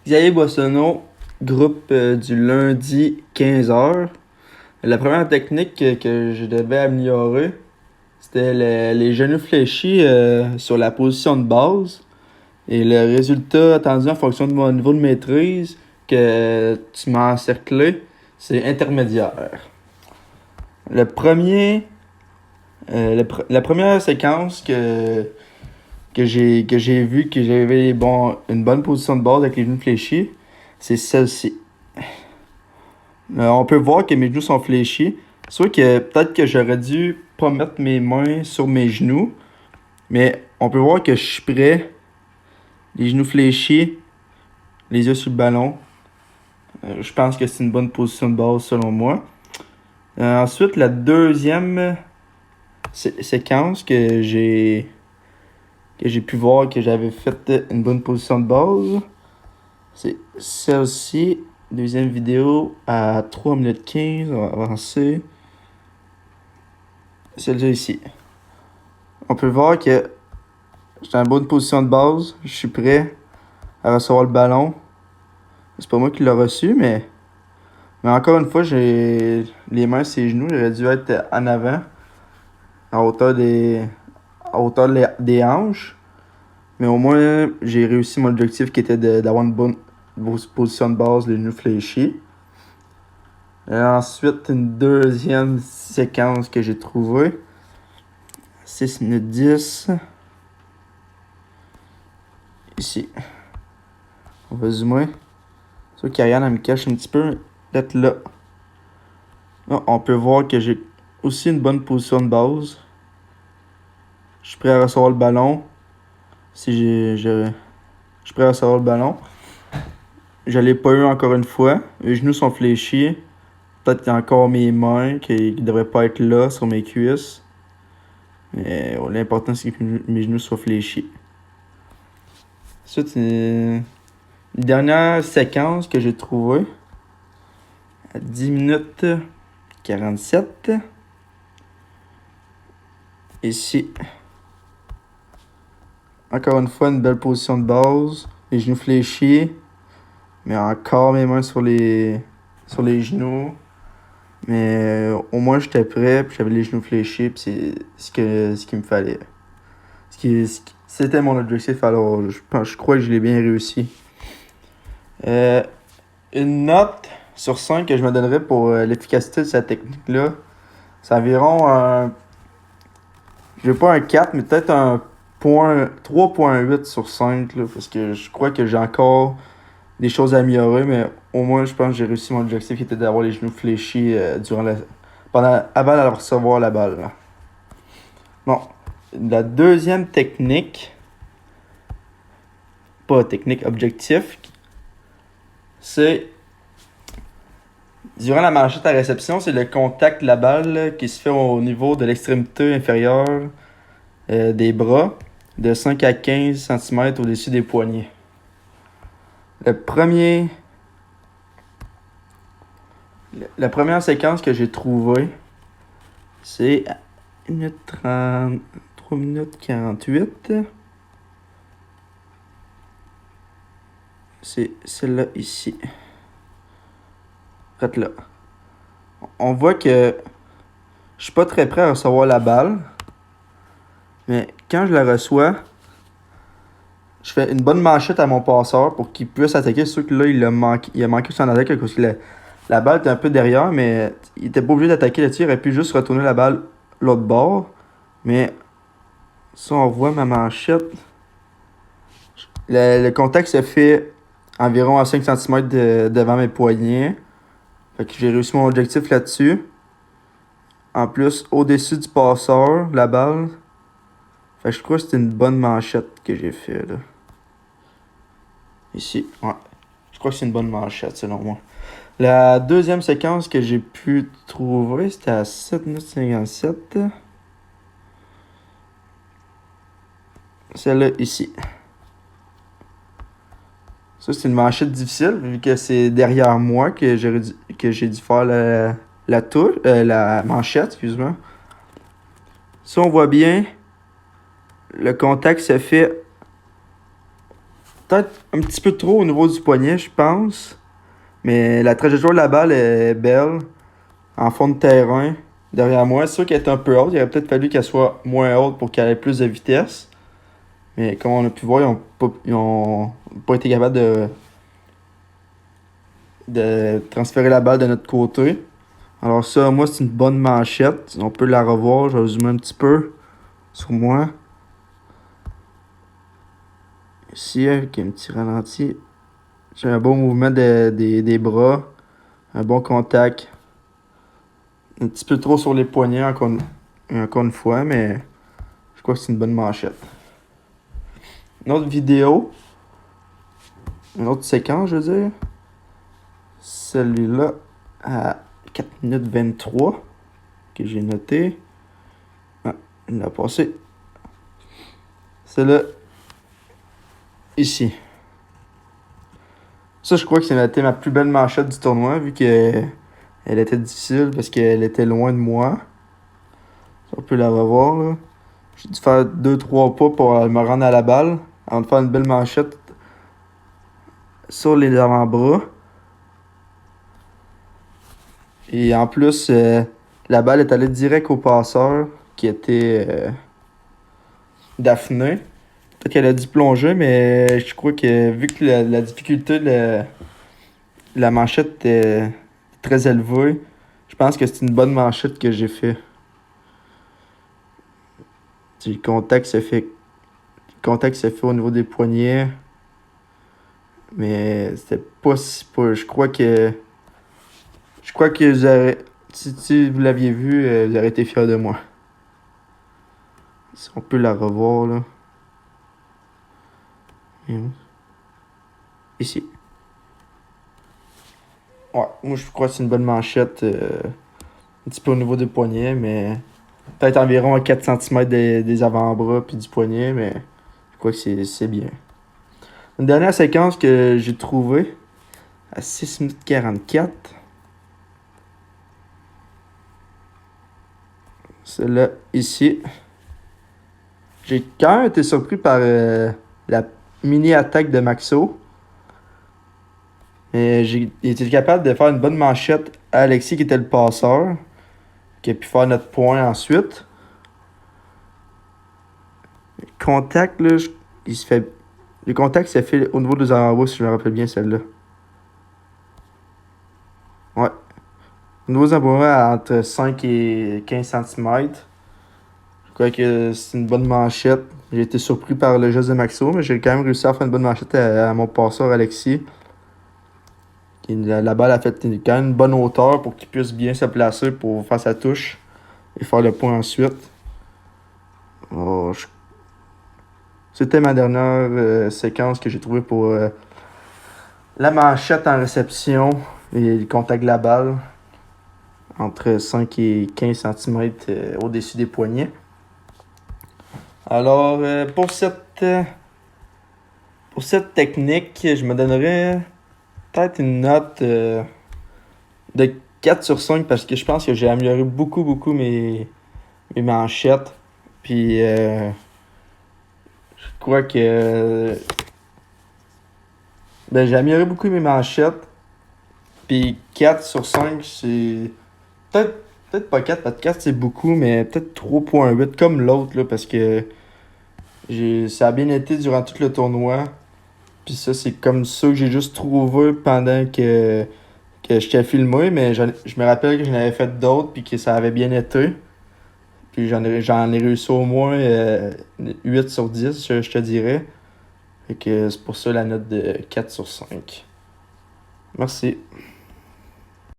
Xavier Boissonneau, groupe du lundi 15 h. La première technique que je devais améliorer, c'était les genoux fléchis sur la position de base. Et le résultat attendu en fonction de mon niveau de maîtrise que tu m'as encerclé, c'est intermédiaire. Le premier, la première séquence que j'ai vu que j'avais une bonne position de base avec les genoux fléchis, c'est celle-ci. On peut voir que mes genoux sont fléchis. Soit que peut-être que j'aurais dû pas mettre mes mains sur mes genoux, mais on peut voir que je suis prêt, les genoux fléchis, les yeux sur le ballon. Je pense que c'est une bonne position de base selon moi. Ensuite, la deuxième séquence que j'ai pu voir que j'avais fait une bonne position de base, c'est celle-ci. Deuxième vidéo à 3 minutes 15. On va avancer. Celle-là ici. On peut voir que j'étais en bonne position de base. Je suis prêt à recevoir le ballon. C'est pas moi qui l'ai reçu, mais encore une fois, j'ai les mains sur les genoux. J'aurais dû être en avant, à hauteur des hanches. Mais au moins, j'ai réussi mon objectif qui était d'avoir une bonne position de base, les genoux fléchis. Et ensuite, une deuxième séquence que j'ai trouvée. 6 minutes 10. Ici. On va zoomer. C'est sûr qu'Ariane, elle me cache un petit peu. Peut-être là. Là, on peut voir que j'ai aussi une bonne position de base. Je suis prêt à recevoir le ballon. Je suis prêt à recevoir le ballon. Je l'ai pas eu encore une fois. Les genoux sont fléchis. Peut-être qu'il y a encore mes mains qui ne devraient pas être là sur mes cuisses. Mais l'important, c'est que mes genoux soient fléchis. Ensuite, une dernière séquence que j'ai trouvée. À 10 minutes 47. Ici. Encore une fois, une belle position de base. Les genoux fléchis. Mais encore mes mains sur les genoux. Mais au moins, j'étais prêt. Puis j'avais les genoux fléchis. Puis c'est ce qu'il me fallait. C'était mon objectif. Alors, je crois que je l'ai bien réussi. Une note sur 5 que je me donnerais pour l'efficacité de cette technique-là, c'est environ un... Je vais pas un 4, mais peut-être un 3.8 sur 5, là, parce que je crois que j'ai encore des choses à améliorer, mais au moins, je pense que j'ai réussi mon objectif qui était d'avoir les genoux fléchis avant de recevoir la balle. Là. Bon, la deuxième technique, pas technique, objectif, c'est durant la manchette à réception, c'est le contact de la balle là, qui se fait au niveau de l'extrémité inférieure des bras, de 5 à 15 cm au-dessus des poignets. La première séquence que j'ai trouvée, c'est à 1 minute 30, 3 minutes 48. C'est celle-là ici. Prête là. On voit que je suis pas très prêt à recevoir la balle. Mais quand je la reçois, je fais une bonne manchette à mon passeur pour qu'il puisse attaquer. C'est sûr que là, il a manqué son attaque parce que la balle était un peu derrière, mais il était pas obligé d'attaquer là-dessus. Il aurait pu juste retourner la balle l'autre bord. Mais si on voit ma manchette, le contact se fait environ à 5 cm devant mes poignets. Fait que j'ai réussi mon objectif là-dessus. En plus, au-dessus du passeur, la balle. Fait que je crois que c'était une bonne manchette que j'ai fait là. Ici, ouais. Je crois que c'est une bonne manchette selon moi. La deuxième séquence que j'ai pu trouver, c'était à 7 minutes 57. Celle-là ici. Ça, c'est une manchette difficile, vu que c'est derrière moi que j'ai dû faire la manchette, excuse-moi. Si on voit bien, le contact se fait peut-être un petit peu trop au niveau du poignet, je pense. Mais la trajectoire de la balle est belle. En fond de terrain, derrière moi. C'est sûr qu'elle est un peu haute. Il aurait peut-être fallu qu'elle soit moins haute pour qu'elle ait plus de vitesse. Mais comme on a pu voir, ils ont pas été capables de transférer la balle de notre côté. Alors ça, moi, c'est une bonne manchette. On peut la revoir. Je vais zoomer un petit peu sur moi. Ici, avec un petit ralenti. J'ai un bon mouvement des bras. Un bon contact. Un petit peu trop sur les poignets encore une fois, mais je crois que c'est une bonne manchette. Une autre vidéo. Une autre séquence, je veux dire. Celui-là à 4 minutes 23 que j'ai noté. Ah, il a passé. Celle-là ici. Ça, je crois que c'était ma plus belle manchette du tournoi, vu qu'elle était difficile parce qu'elle était loin de moi. On peut la revoir, là. J'ai dû faire 2-3 pas pour me rendre à la balle avant de faire une belle manchette sur les avant-bras. Et en plus, la balle est allée direct au passeur qui était Daphné. Peut-être qu'elle a dû plonger, mais je crois que vu que la difficulté de la manchette était très élevée, je pense que c'est une bonne manchette que j'ai fait. Le contact se fait au niveau des poignets. Mais c'était pas si pas. Je crois que si vous l'aviez vu, vous auriez été fiers de moi. Si on peut la revoir là. Ici. Ouais, moi je crois que c'est une bonne manchette. Un petit peu au niveau des poignets, mais peut-être environ à 4 cm des avant-bras puis du poignet, mais je crois que c'est bien. Une dernière séquence que j'ai trouvée à 6 minutes 44. Celle-là, ici. J'ai quand même été surpris par la mini-attaque de Maxo. Mais j'ai été capable de faire une bonne manchette à Alexis qui était le passeur, qui a pu faire notre point ensuite. Le contact, là, il se fait. Le contact s'est fait au niveau des avant-bras, si je me rappelle bien celle-là. Ouais. Au niveau des avant-bras, entre 5 et 15 cm. Je crois que c'est une bonne manchette. J'ai été surpris par le geste de Maxo, mais j'ai quand même réussi à faire une bonne manchette à mon passeur Alexis. La balle a fait quand même une bonne hauteur pour qu'il puisse bien se placer pour faire sa touche et faire le point ensuite. Oh, C'était ma dernière séquence que j'ai trouvée pour la manchette en réception et le contact de la balle entre 5 et 15 cm au-dessus des poignets. Alors, pour cette technique, je me donnerais peut-être une note de 4 sur 5 parce que je pense que j'ai amélioré beaucoup mes manchettes. Puis, je crois que j'ai amélioré beaucoup mes manchettes. Puis 4 sur 5, c'est peut-être pas 4, parce que 4 c'est beaucoup, mais peut-être 3.8 comme l'autre, là, parce que ça a bien été durant tout le tournoi. Puis ça, c'est comme ça que j'ai juste trouvé pendant que je t'ai filmé, mais je me rappelle que j'en avais fait d'autres, puis que ça avait bien été. Puis j'en ai réussi au moins 8 sur 10, je te dirais. Fait que c'est pour ça la note de 4 sur 5. Merci.